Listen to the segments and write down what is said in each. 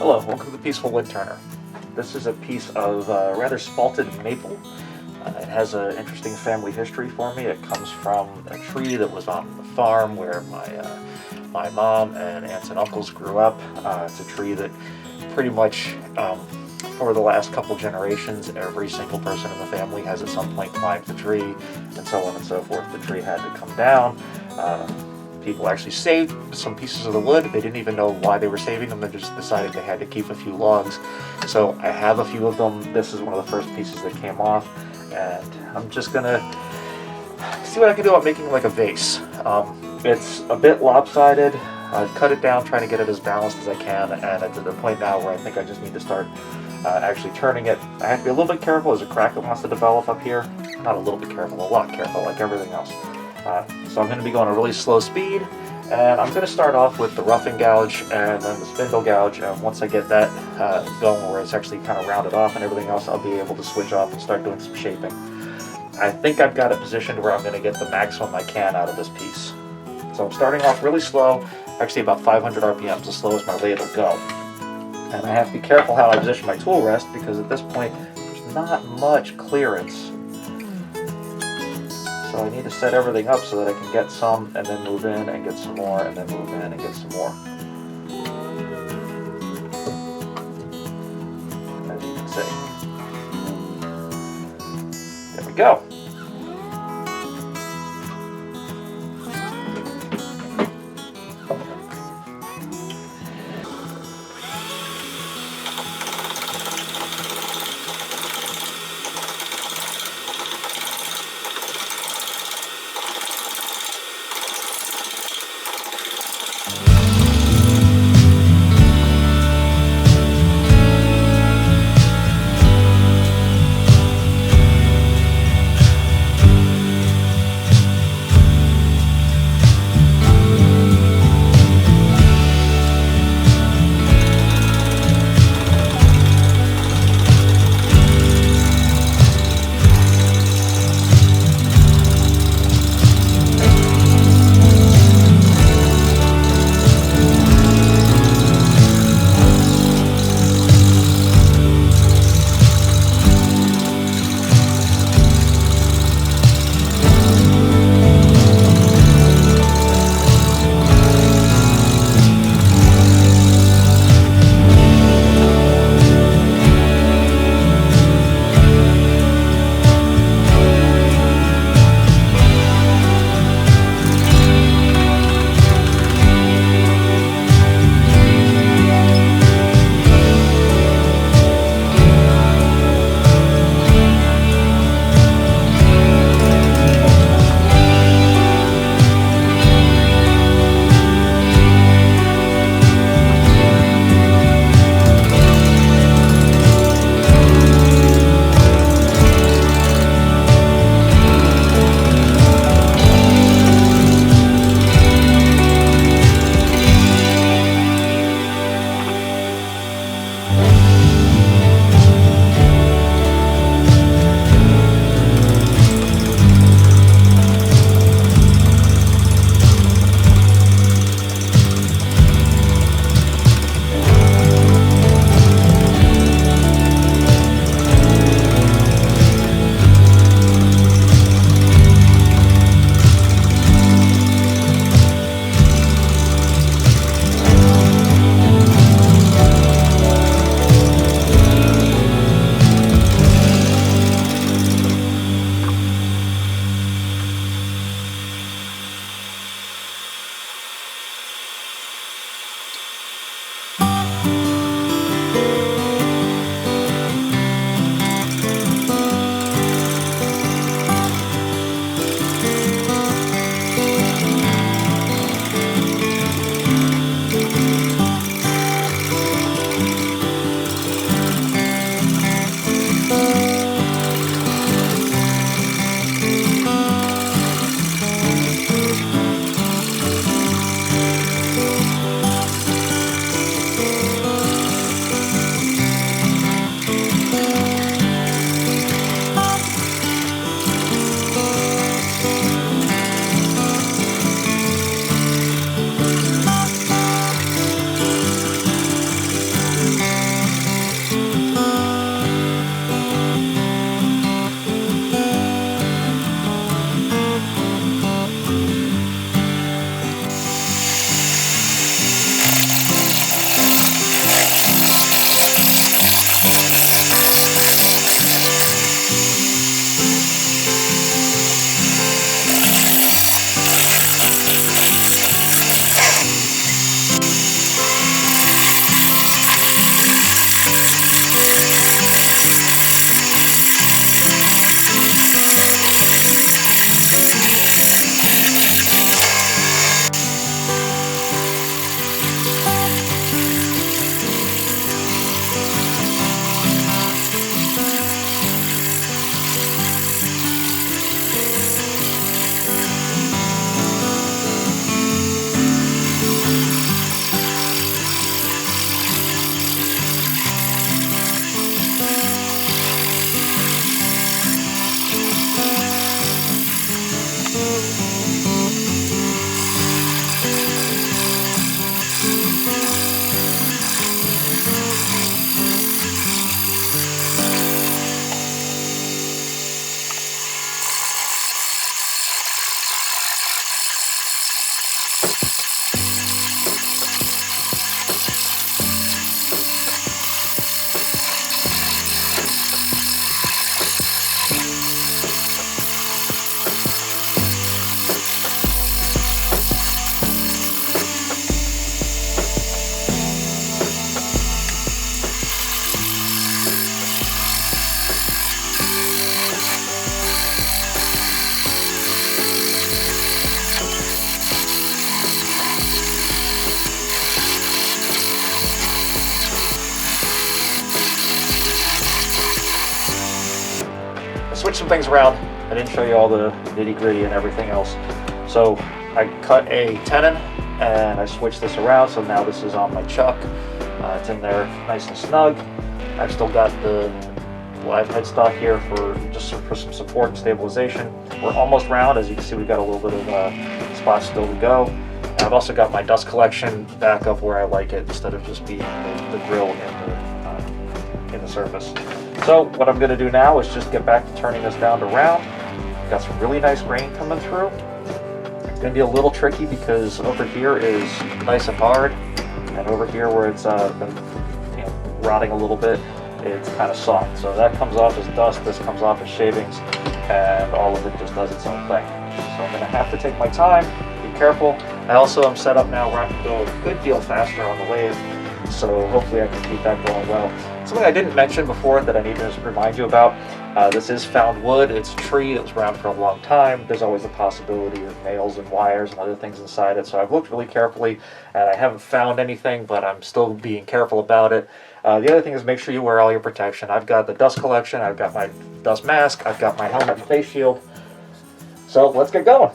Hello, welcome to the Peaceful Wood Turner. This is a piece of rather spalted maple. It has an interesting family history for me. It comes from a tree that was on the farm where my mom and aunts and uncles grew up. It's a tree that pretty much for the last couple generations, every single person in the family has at some point climbed the tree, and so on and so forth. The tree had to come down. People actually saved some pieces of the wood. They didn't even know why they were saving them. They just decided they had to keep a few logs. So I have a few of them. This is one of the first pieces that came off, and I'm just gonna see what I can do about making like a vase. It's a bit lopsided. I've cut it down, trying to get it as balanced as I can, and it's at the point now where I think I just need to start actually turning it. I have to be a little bit careful. There's a crack that wants to develop up here. Not a little bit careful, a lot careful, like everything else. So I'm going to be going at a really slow speed, and I'm going to start off with the roughing gouge and then the spindle gouge, and once I get that going where it's actually kind of rounded off and everything else, I'll be able to switch off and start doing some shaping. I think I've got it positioned where I'm going to get the maximum I can out of this piece. So I'm starting off really slow, actually about 500 RPMs, as slow as my lathe will go. And I have to be careful how I position my tool rest, because at this point there's not much clearance. So I need to set everything up so that I can get some and then move in and get some more and then move in and get some more. As you can see. There we go. switch some things around. I didn't show you all the nitty gritty and everything else. So I cut a tenon and I switched this around, so now this is on my chuck. It's in there nice and snug. I've still got the live headstock here for some support and stabilization. We're almost round. As you can see, we've got a little bit of spots still to go. And I've also got my dust collection back up where I like it, instead of just being the grill in the surface. So what I'm going to do now is just get back to turning this down to round. Got some really nice grain coming through. It's going to be a little tricky because over here is nice and hard, and over here where it's been rotting a little bit, it's kind of soft. So that comes off as dust, this comes off as shavings, and all of it just does its own thing. So I'm going to have to take my time, be careful. I also am set up now where I can go a good deal faster on the lathe, so hopefully I can keep that going well. Something I didn't mention before that I need to just remind you about, this is found wood. It's a tree that was around for a long time. There's always the possibility of nails and wires and other things inside it, so I've looked really carefully and I haven't found anything, but I'm still being careful about it. The other thing is, make sure you wear all your protection. I've got the dust collection, I've got my dust mask, I've got my helmet and face shield. So let's get going.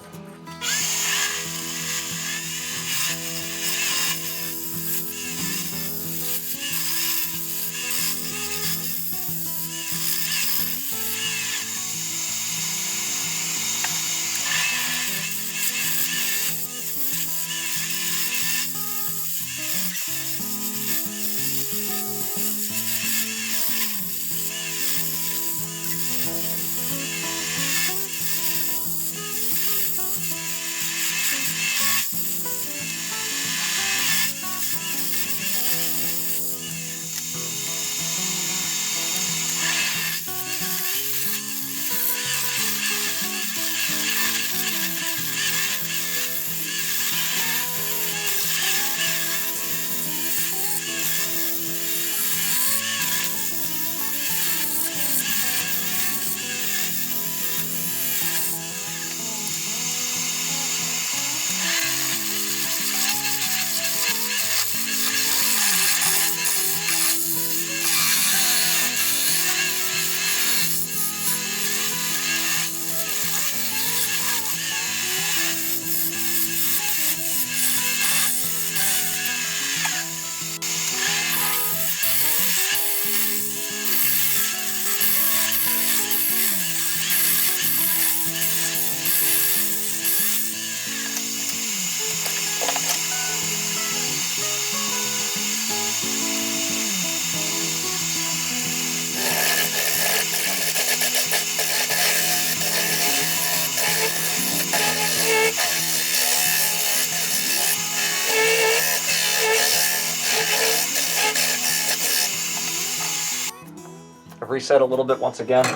I've reset a little bit once again.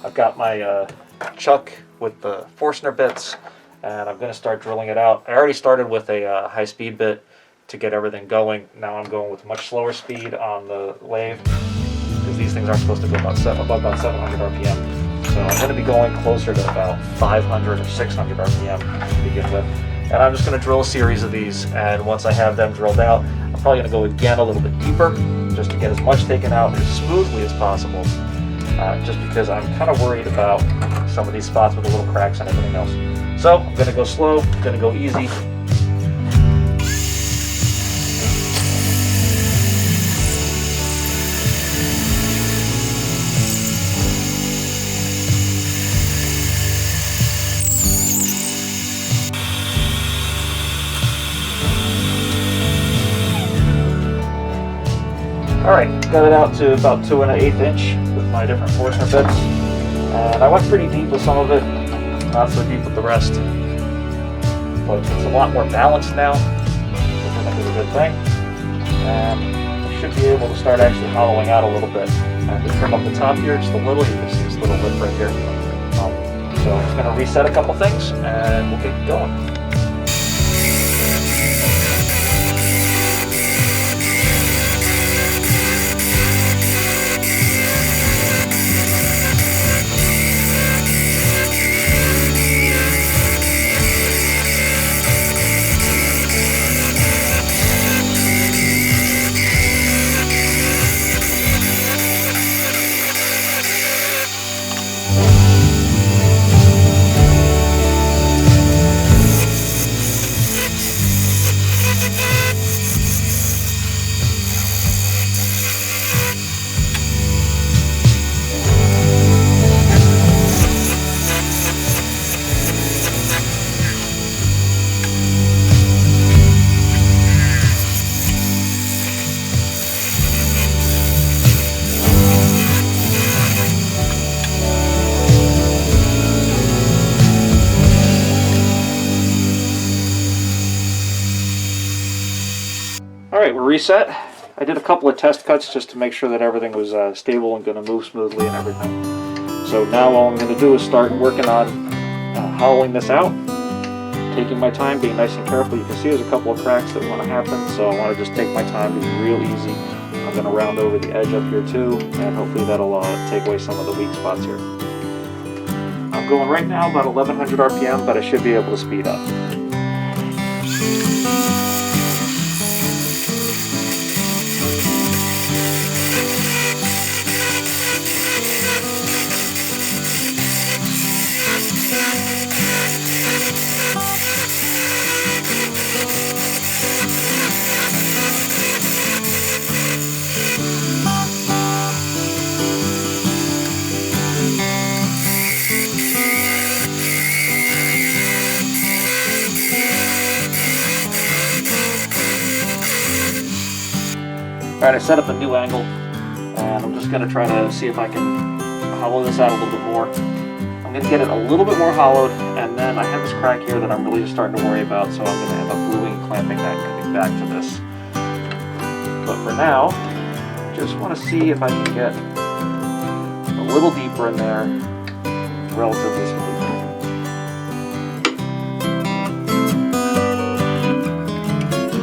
I've got my chuck with the Forstner bits, and I'm going to start drilling it out. I already started with a high-speed bit to get everything going. Now I'm going with much slower speed on the lathe, because these things aren't supposed to go above about 700 RPM. So I'm going to be going closer to about 500 or 600 RPM to begin with. And I'm just going to drill a series of these, and once I have them drilled out, I'm probably going to go again a little bit deeper, just to get as much taken out as smoothly as possible, just because I'm kind of worried about some of these spots with the little cracks and everything else. So I'm going to go slow, I'm going to go easy. Alright, got it out to about 2 1/8 inch with my different Forstner bits. And I went pretty deep with some of it, not so deep with the rest. But it's a lot more balanced now, which I think is a good thing. And I should be able to start actually hollowing out a little bit. I have to trim up the top here just a little. You can see this little lip right here. So I'm just going to reset a couple things and we'll get going. Alright, we're reset. I did a couple of test cuts just to make sure that everything was stable and going to move smoothly and everything. So now all I'm going to do is start working on hollowing this out. Taking my time, being nice and careful. You can see there's a couple of cracks that want to happen, so I want to just take my time, be real easy. I'm going to round over the edge up here too, and hopefully that'll take away some of the weak spots here. I'm going right now about 1100 RPM, but I should be able to speed up. Alright, I set up a new angle, and I'm just going to try to see if I can hollow this out a little bit more. I'm going to get it a little bit more hollowed, and then I have this crack here that I'm really starting to worry about, so I'm going to end up gluing and clamping that and coming back to this. But for now, just want to see if I can get a little deeper in there, relatively smooth.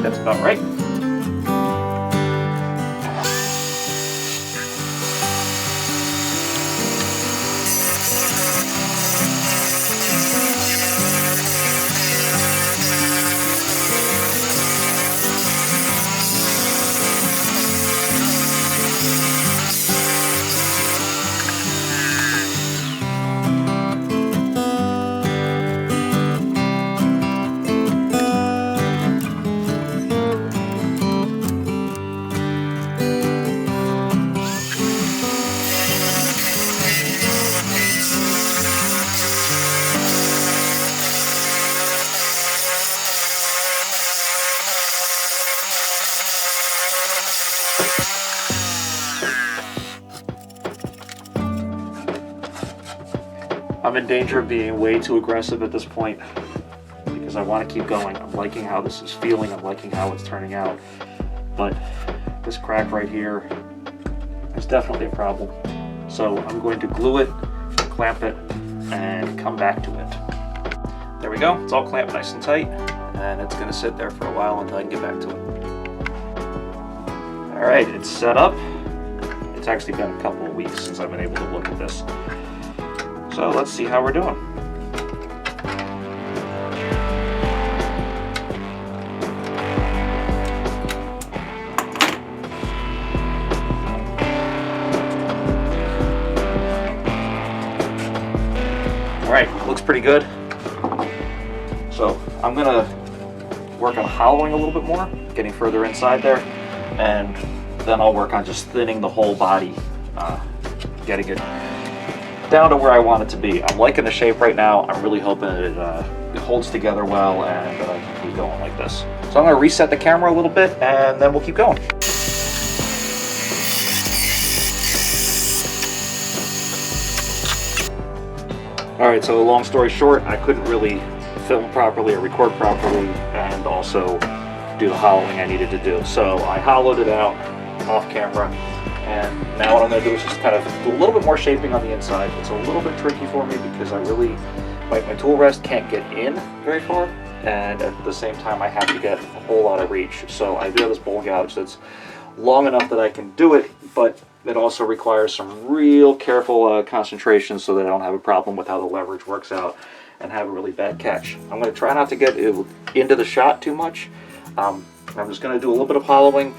That's about right. I'm in danger of being way too aggressive at this point because I want to keep going. I'm liking how this is feeling, I'm liking how it's turning out. But this crack right here is definitely a problem. So I'm going to glue it, clamp it, and come back to it. There we go, it's all clamped nice and tight, and it's going to sit there for a while until I can get back to it. Alright, it's set up. It's actually been a couple of weeks since I've been able to look at this. So let's see how we're doing. All right, looks pretty good. So I'm gonna work on hollowing a little bit more, getting further inside there, and then I'll work on just thinning the whole body, getting it down to where I want it to be. I'm liking the shape right now. I'm really hoping it holds together well and that I can keep going like this. So I'm going to reset the camera a little bit and then we'll keep going. Alright, so long story short, I couldn't really film properly or record properly and also do the hollowing I needed to do. So I hollowed it out off camera. And now what I'm going to do is just kind of do a little bit more shaping on the inside. It's a little bit tricky for me because I really, my tool rest can't get in very far, and at the same time I have to get a whole lot of reach. So I do have this bowl gouge that's long enough that I can do it, but it also requires some real careful concentration so that I don't have a problem with how the leverage works out and have a really bad catch. I'm going to try not to get it into the shot too much. I'm just going to do a little bit of hollowing.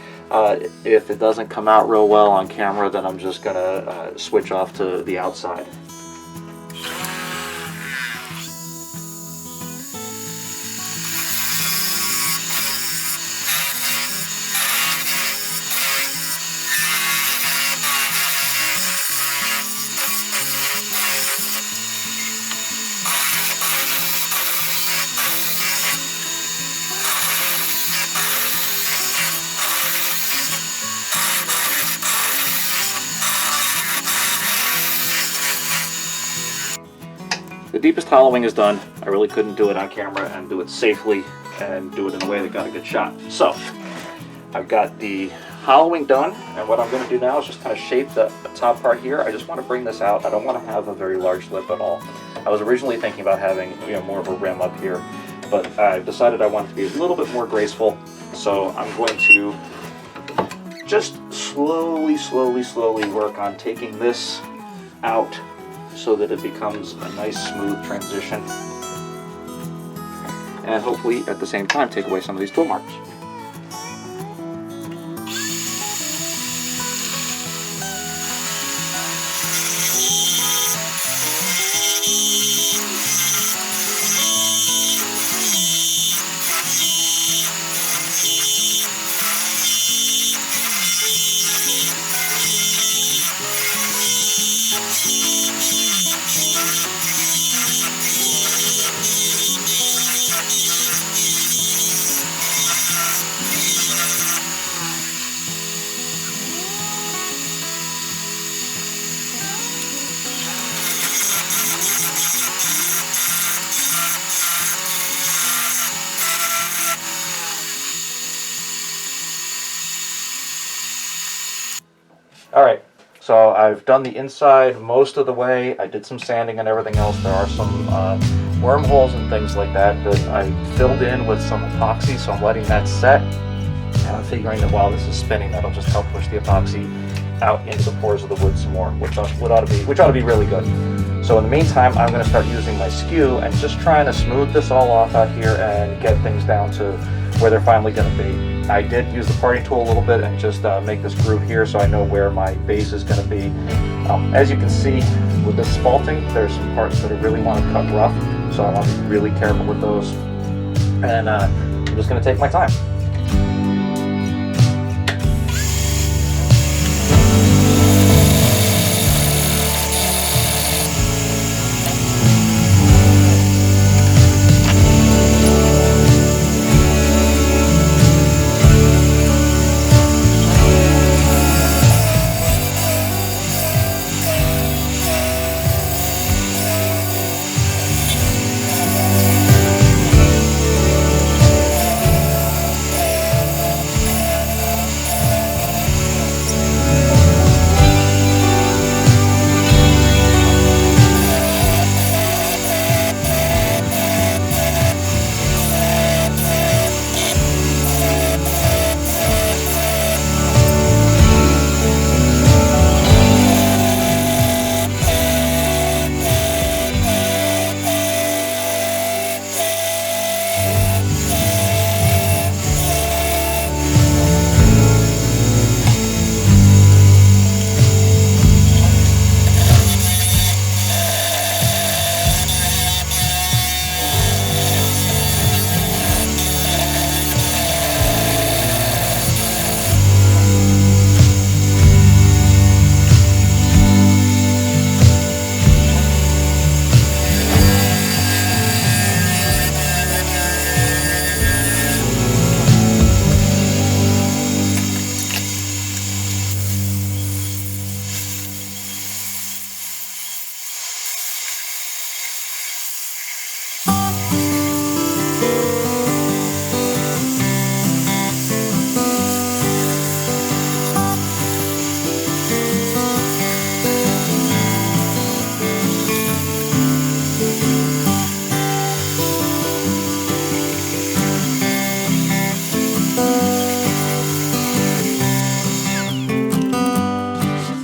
If it doesn't come out real well on camera, then I'm just going to switch off to the outside. The deepest hollowing is done. I really couldn't do it on camera and do it safely and do it in a way that got a good shot. So I I've got the hollowing done, and what I'm going to do now is just kind of shape the top part here. I just want to bring this out. I don't want to have a very large lip at all. I was originally thinking about having, you know, more of a rim up here, but I've decided I want it to be a little bit more graceful. So I'm going to just slowly work on taking this out so that it becomes a nice smooth transition. And hopefully at the same time take away some of these tool marks. Alright, so I've done the inside most of the way. I did some sanding and everything else. There are some wormholes and things like that that I filled in with some epoxy, so I'm letting that set. And I'm figuring that while this is spinning, that'll just help push the epoxy out into the pores of the wood some more, which ought to be really good. So in the meantime, I'm going to start using my skew and just trying to smooth this all off out here and get things down to where they're finally going to be. I did use the parting tool a little bit and just make this groove here so I know where my base is going to be. As you can see with this spalting, there's some parts that I really want to cut rough, so I want to be really careful with those. And I'm just going to take my time.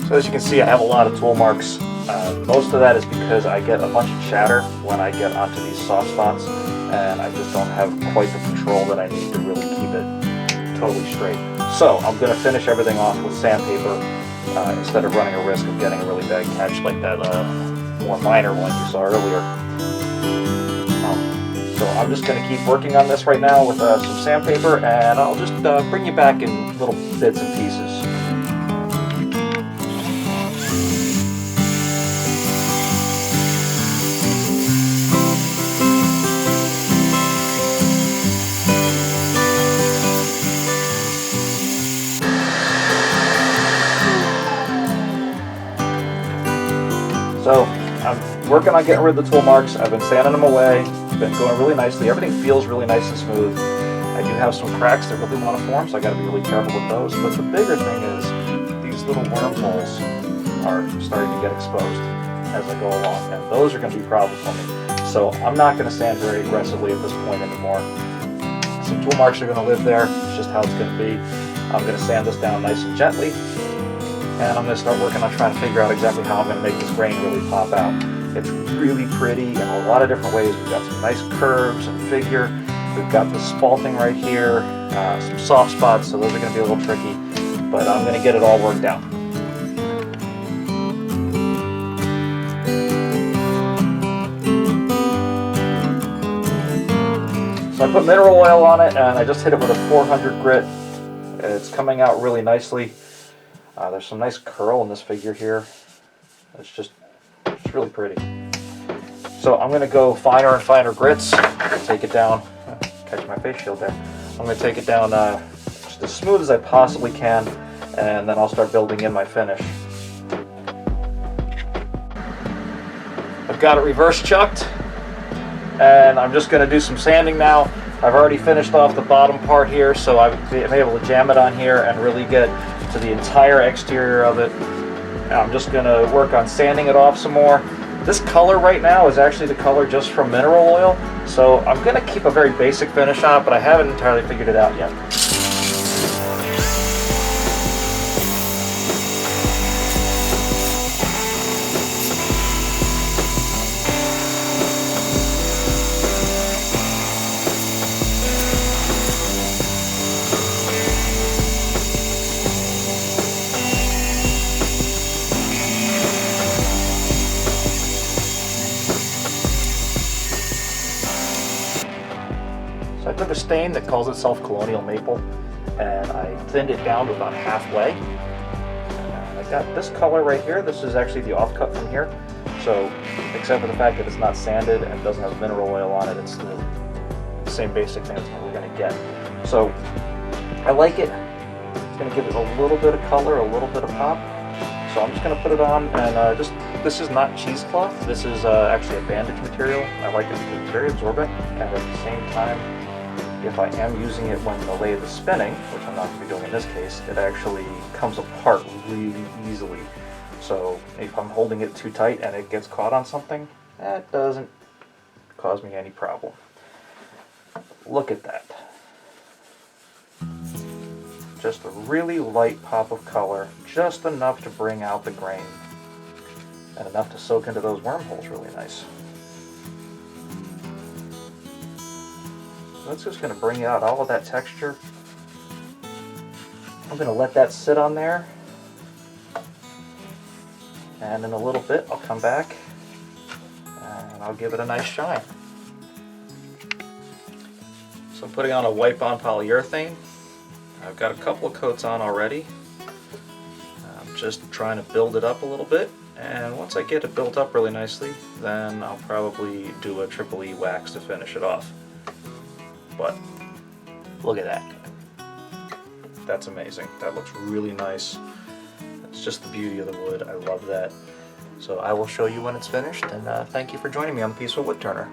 So as you can see, I have a lot of tool marks. Most of that is because I get a bunch of chatter when I get onto these soft spots, and I just don't have quite the control that I need to really keep it totally straight. So I'm going to finish everything off with sandpaper instead of running a risk of getting a really bad catch like that more minor one you saw earlier. So I'm just going to keep working on this right now with some sandpaper, and I'll just bring you back in little bits and pieces. So I'm working on getting rid of the tool marks. I've been sanding them away. It's been going really nicely. Everything feels really nice and smooth. I do have some cracks that really want to form, so I got to be really careful with those. But the bigger thing is these little wormholes are starting to get exposed as I go along, and those are going to be a problem for me. So I'm not going to sand very aggressively at this point anymore. Some tool marks are going to live there. It's just how it's going to be. I'm going to sand this down nice and gently, and I'm going to start working on trying to figure out exactly how I'm going to make this grain really pop out. It's really pretty in a lot of different ways. We've got some nice curves and figure. We've got the spalting right here, some soft spots, so those are going to be a little tricky, but I'm going to get it all worked out. So I put mineral oil on it, and I just hit it with a 400 grit. It's coming out really nicely. There's some nice curl in this figure here. It's really pretty. So I'm going to go finer and finer grits. Take it down. Catch my face shield there. I'm going to take it down just as smooth as I possibly can, and then I'll start building in my finish. I've got it reverse chucked, and I'm just going to do some sanding now. I've already finished off the bottom part here, so I'm able to jam it on here and really get to the entire exterior of it. I'm just going to work on sanding it off some more. This color right now is actually the color just from mineral oil, so I'm going to keep a very basic finish on it, but I haven't entirely figured it out yet. So I took a stain that calls itself Colonial Maple, and I thinned it down to about halfway. And I got this color right here. This is actually the offcut from here. So, except for the fact that it's not sanded and doesn't have mineral oil on it, it's the same basic thing that's what we're going to get. So, I like it. It's going to give it a little bit of color, a little bit of pop. So I'm just going to put it on, and this is not cheesecloth. This is actually a bandage material. I like it because it's very absorbent, and at the same time, if I am using it when the lathe is spinning, which I'm not going to be doing in this case, it actually comes apart really easily. So if I'm holding it too tight and it gets caught on something, that doesn't cause me any problem. Look at that. Just a really light pop of color, just enough to bring out the grain, and enough to soak into those wormholes really nice. That's just going to bring out all of that texture. I'm going to let that sit on there, and in a little bit I'll come back and I'll give it a nice shine. So I'm putting on a wipe-on polyurethane. I've got a couple of coats on already. I'm just trying to build it up a little bit, and once I get it built up really nicely, then I'll probably do a triple E wax to finish it off. But look at that. That's amazing. That looks really nice. It's just the beauty of the wood. I love that. So I will show you when it's finished, and thank you for joining me on the Peaceful Woodturner.